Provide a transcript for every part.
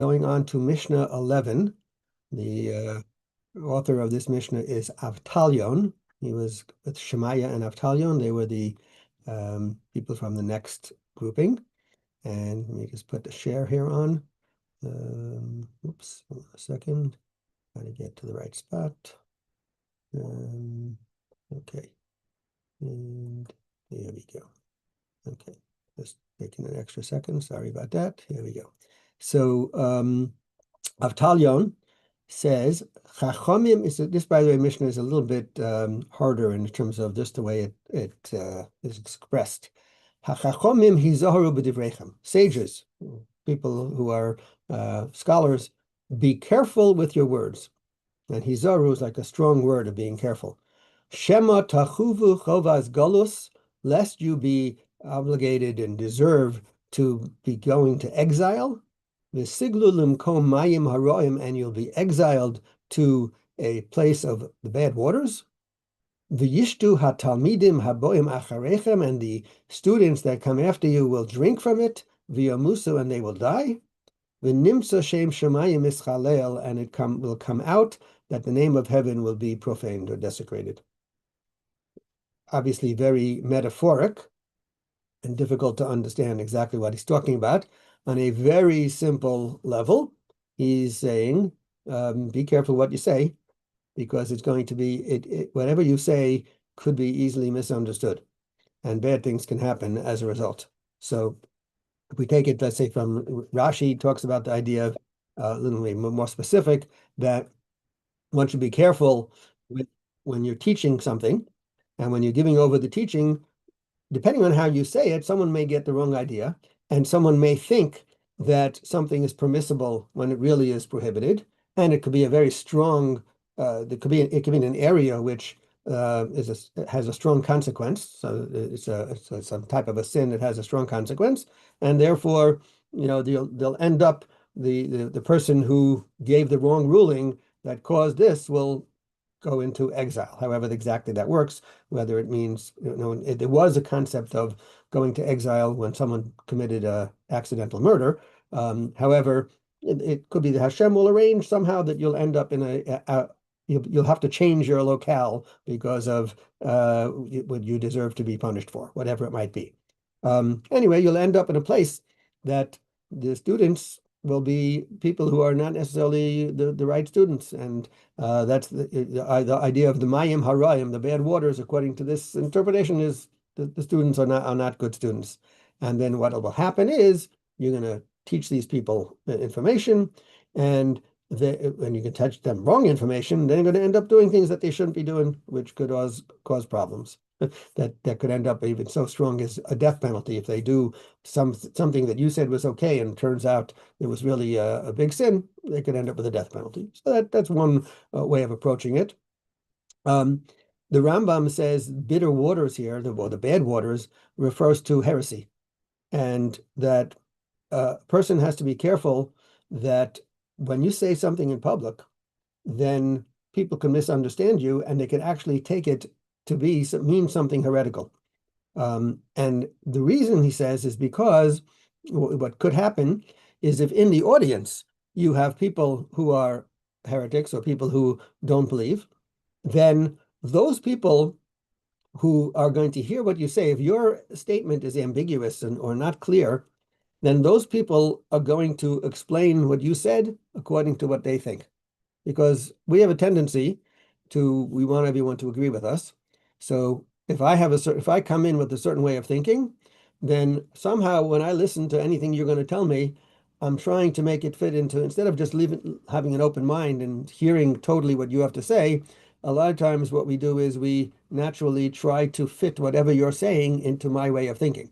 Going on to Mishnah 11, the author of this Mishnah is Avtalion. He was with Shemaiah and Avtalion. They were the people from the next grouping. And let me just put the share here on. Oops, hold on a second. Trying to get to the right spot. Okay, and there we go. Okay, just taking an extra second. Sorry about that. Here we go. So Avtalion says, Chachamim is, this, by the way, Mishnah is a little bit harder in terms of just the way it is expressed. Chachamim hizaharu b'divreichem. Sages, people who are scholars, be careful with your words. And hizaru is like a strong word of being careful. Shema tachuvu chovas galus, lest you be obligated and deserve to be going to exile. V'siglu limkom mayim haroim, and you'll be exiled to a place of the bad waters. V'yishtu hatalmidim haboim acharechem, and the students that come after you will drink from it. V'yamusu, and they will die. V'nimsa shem shemayim ischalel, and it will come out that the name of heaven will be profaned or desecrated. Obviously very metaphoric and difficult to understand exactly what he's talking about. On a very simple level, he's saying, be careful what you say, because it's going to be, whatever you say could be easily misunderstood, and bad things can happen as a result. So if we take it, let's say from Rashi, talks about the idea of a little bit more specific, that one should be careful when you're teaching something, and when you're giving over the teaching, depending on how you say it, someone may get the wrong idea, and someone may think that something is permissible when it really is prohibited, and it could be a very strong. It could be in an area which has a strong consequence. So it's some type of a sin that has a strong consequence, and therefore, they'll end up the person who gave the wrong ruling that caused this will go into exile. However exactly that works, whether it means, there was a concept of going to exile when someone committed a accidental murder. However, it could be that Hashem will arrange somehow that you'll end up in you'll have to change your locale because of what you deserve to be punished for, whatever it might be. Anyway, you'll end up in a place that the students will be people who are not necessarily the right students. And that's the idea of the mayim harayim, the bad waters, according to this interpretation, is the students are not good students. And then what will happen is you're going to teach these people information, and when you can teach them wrong information, then you're going to end up doing things that they shouldn't be doing, which could cause problems. That could end up even so strong as a death penalty if they do something that you said was okay and turns out it was really a big sin. They could end up with a death penalty. So that's one way of approaching it. The Rambam says bitter waters here, the bad waters, refers to heresy, and that a person has to be careful that when you say something in public, then people can misunderstand you, and they can actually take it to mean something heretical. And the reason, he says, is because what could happen is if in the audience you have people who are heretics or people who don't believe, then those people who are going to hear what you say, if your statement is ambiguous or not clear, then those people are going to explain what you said according to what they think. Because we have a tendency we want everyone to agree with us. So if I come in with a certain way of thinking, then somehow when I listen to anything you're going to tell me, I'm trying to make it fit into, instead of just having an open mind and hearing totally what you have to say, a lot of times what we do is we naturally try to fit whatever you're saying into my way of thinking.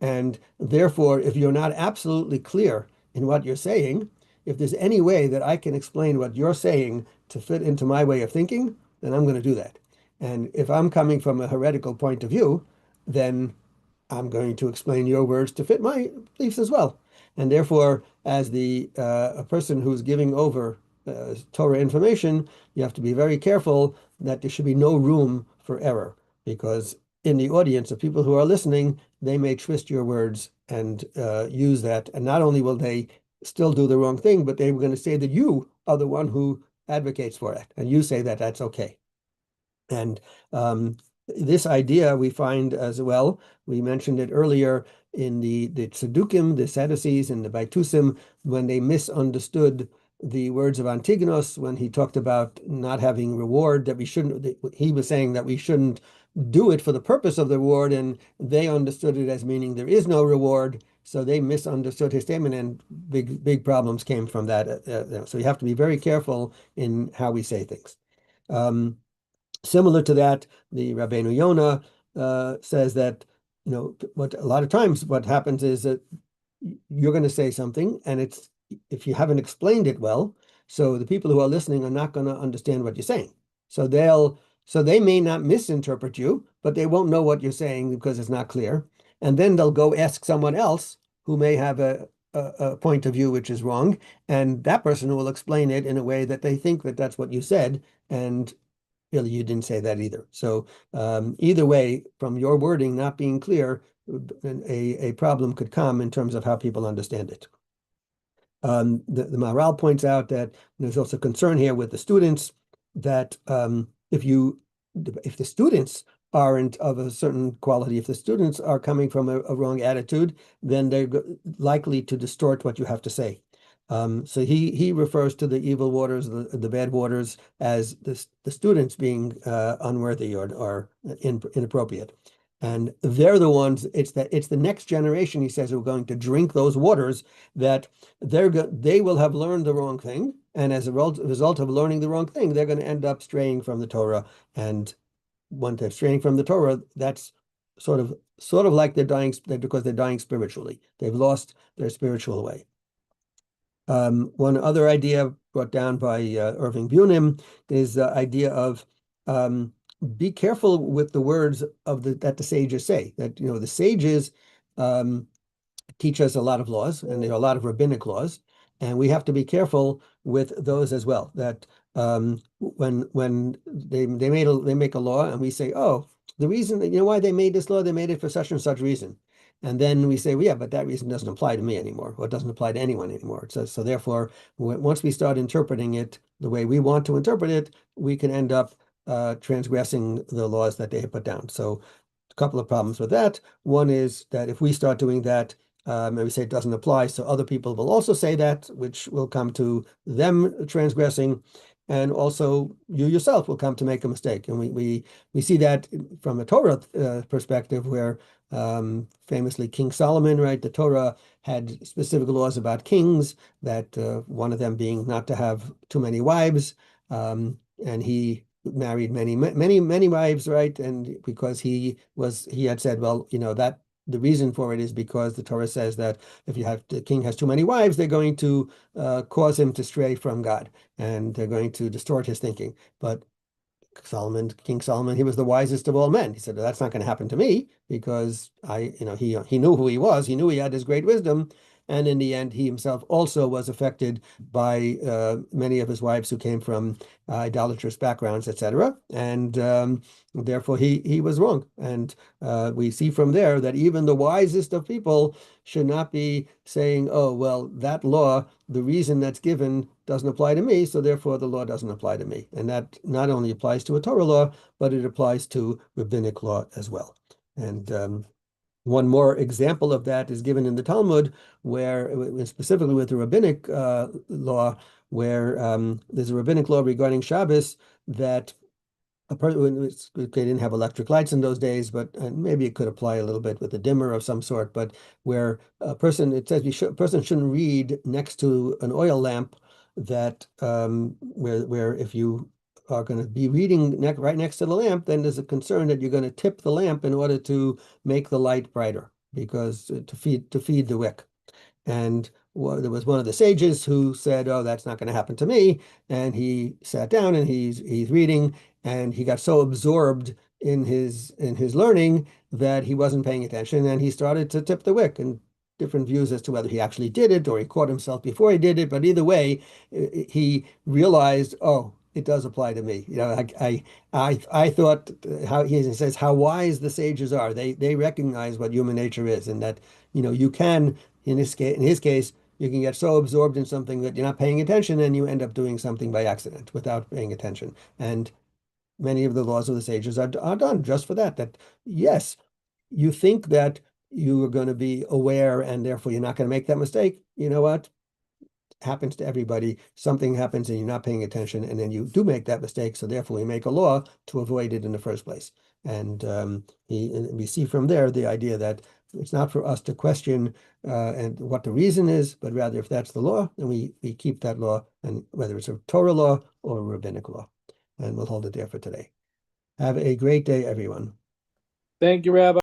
And therefore, if you're not absolutely clear in what you're saying, if there's any way that I can explain what you're saying to fit into my way of thinking, then I'm going to do that. And if I'm coming from a heretical point of view, then I'm going to explain your words to fit my beliefs as well. And therefore, as a person who's giving over Torah information, you have to be very careful that there should be no room for error, because in the audience of people who are listening, they may twist your words and use that. And not only will they still do the wrong thing, but they were going to say that you are the one who advocates for it, and you say that that's okay. And this idea we find as well, we mentioned it earlier in the Tzedukim, the Sadducees, and the Baitusim, when they misunderstood the words of Antigonus, when he talked about not having reward, that we shouldn't, he was saying that we shouldn't do it for the purpose of the reward, and they understood it as meaning there is no reward. So they misunderstood his statement, and big problems came from that. So you have to be very careful in how we say things. Similar to that, the Rabbeinu Yonah says that, what a lot of times what happens is that you're going to say something, and it's if you haven't explained it well, so the people who are listening are not going to understand what you're saying. So they may not misinterpret you, but they won't know what you're saying because it's not clear. And then they'll go ask someone else who may have a point of view which is wrong, and that person will explain it in a way that they think that that's what you said, and really, you didn't say that either. So either way, from your wording not being clear, a problem could come in terms of how people understand it. The Maharal points out that there's also concern here with the students that if the students aren't of a certain quality, if the students are coming from a wrong attitude, then they're likely to distort what you have to say. So he refers to the evil waters, the bad waters, as the students being unworthy or inappropriate. And they're the ones, it's the next generation, he says, who are going to drink those waters, that they will have learned the wrong thing. And as a result of learning the wrong thing, they're going to end up straying from the Torah. And once they're straying from the Torah, that's sort of like they're dying because they're dying spiritually. They've lost their spiritual way. One other idea brought down by Irving Bunim is the idea of be careful with the words that the sages say. That the sages teach us a lot of laws, and there are a lot of rabbinic laws, and we have to be careful with those as well. That when they make a law, and we say, oh, the reason that why they made this law, they made it for such and such reason. And then we say, well, yeah, but that reason doesn't apply to me anymore, or it doesn't apply to anyone anymore. So therefore, once we start interpreting it the way we want to interpret it, we can end up transgressing the laws that they have put down. So a couple of problems with that. One is that if we start doing that, and we say it doesn't apply, so other people will also say that, which will come to them transgressing. And also you yourself will come to make a mistake. And we see that from a Torah perspective, where famously King Solomon, right? The Torah had specific laws about kings, that one of them being not to have too many wives, and he married many wives, right? And because he had said, well, that the reason for it is because the Torah says that if the king has too many wives, they're going to cause him to stray from God, and they're going to distort his thinking. But King Solomon, he was the wisest of all men. He said, well, that's not going to happen to me, because he knew who he was. He knew he had his great wisdom. And in the end, he himself also was affected by many of his wives who came from idolatrous backgrounds, etc. And therefore, he was wrong. And we see from there that even the wisest of people should not be saying, oh, well, that law, the reason that's given doesn't apply to me, so therefore the law doesn't apply to me. And that not only applies to a Torah law, but it applies to rabbinic law as well. And one more example of that is given in the Talmud, where specifically with the rabbinic law, where there's a rabbinic law regarding Shabbos that they didn't have electric lights in those days, but maybe it could apply a little bit with a dimmer of some sort. But where it says a person shouldn't read next to an oil lamp, that where if you are going to be reading right next to the lamp, then there's a concern that you're going to tip the lamp in order to make the light brighter, because to feed the wick. And there was one of the sages who said, oh, that's not going to happen to me. And he sat down and he's reading, and he got so absorbed in his learning that he wasn't paying attention, and he started to tip the wick. And different views as to whether he actually did it or he caught himself before he did it. But either way, he realized, oh, it does apply to me. I thought, how he says, how wise the sages are. They recognize what human nature is, and that you can, in his case, You can get so absorbed in something that you're not paying attention, and you end up doing something by accident without paying attention. And many of the laws of the sages are done just for that. That yes, you think that you are going to be aware and therefore you're not going to make that mistake. You know what? Happens to everybody. Something happens and you're not paying attention, and then you do make that mistake. So therefore, we make a law to avoid it in the first place. And we see from there the idea that it's not for us to question and what the reason is, but rather if that's the law, then we keep that law, and whether it's a Torah law or a rabbinic law. And we'll hold it there for today. Have a great day, everyone. Thank you, Rabbi.